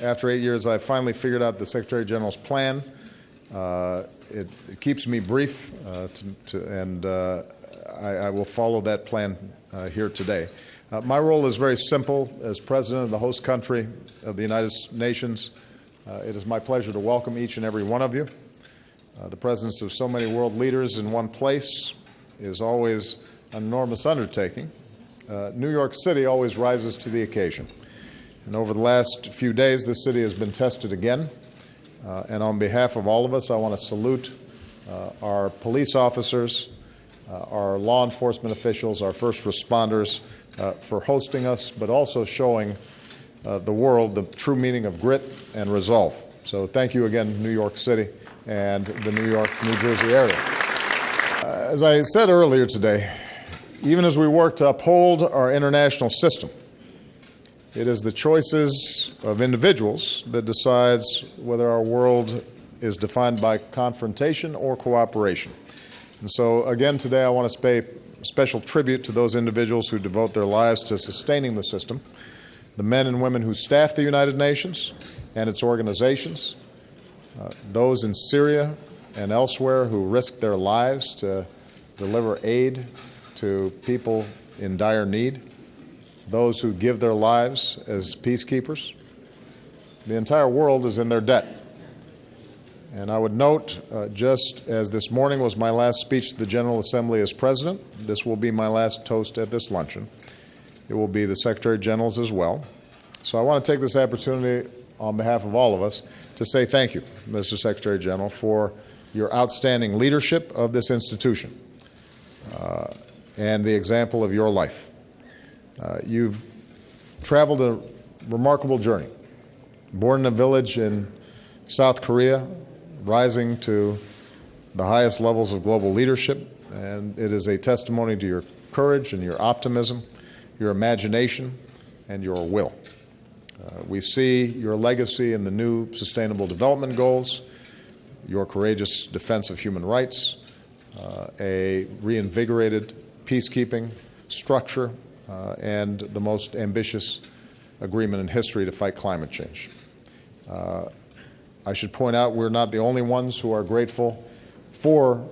After 8 years, I finally figured out the Secretary General's plan. It keeps me brief, and I will follow that plan here today. My role is very simple. As President of the host country of the United Nations, it is my pleasure to welcome each and every one of you. The presence of so many world leaders in one place is always an enormous undertaking. New York City always rises to the occasion. And over the last few days, this city has been tested again. And on behalf of all of us, I want to salute our police officers, our law enforcement officials, our first responders for hosting us, but also showing the world the true meaning of grit and resolve. So thank you again, New York City and the New York, New Jersey area. As I said earlier today, even as we work to uphold our international system, it is the choices of individuals that decides whether our world is defined by confrontation or cooperation. And so again today I want to pay special tribute to those individuals who devote their lives to sustaining the system, the men and women who staff the United Nations and its organizations, those in Syria and elsewhere who risk their lives to deliver aid to people in dire need, those who give their lives as peacekeepers. The entire world is in their debt. And I would note, just as this morning was my last speech to the General Assembly as President, this will be my last toast at this luncheon. It will be the Secretary General's as well. So I want to take this opportunity on behalf of all of us to say thank you, Mr. Secretary General, for your outstanding leadership of this institution and the example of your life. You've traveled a remarkable journey. Born in a village in South Korea, rising to the highest levels of global leadership, and it is a testimony to your courage and your optimism, your imagination, and your will. We see your legacy in the new Sustainable Development Goals, your courageous defense of human rights, a reinvigorated peacekeeping structure, and the most ambitious agreement in history to fight climate change. I should point out we're not the only ones who are grateful for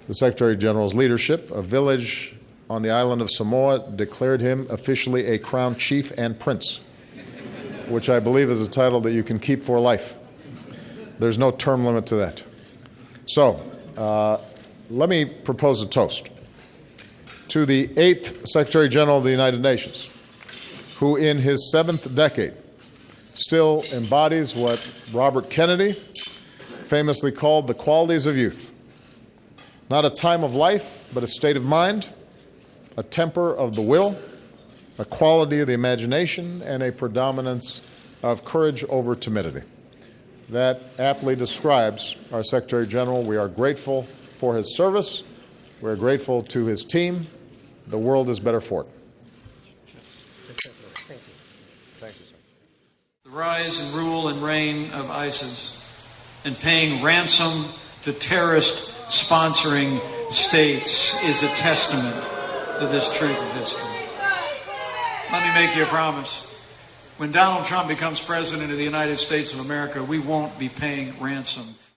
the Secretary General's leadership. A village on the island of Samoa declared him officially a crown chief and prince, which I believe is a title that you can keep for life. There's no term limit to that. So let me propose a toast to the 8th Secretary General of the United Nations, who in his 7th decade still embodies what Robert Kennedy famously called the qualities of youth. Not a time of life, but a state of mind, a temper of the will, a quality of the imagination, and a predominance of courage over timidity. That aptly describes our Secretary General. We are grateful for his service. We're grateful to his team. The world is better for it. Thank you. Thank you, sir. The rise and rule and reign of ISIS and paying ransom to terrorist-sponsoring states is a testament to this truth of history. Let me make you a promise. When Donald Trump becomes President of the United States of America, we won't be paying ransom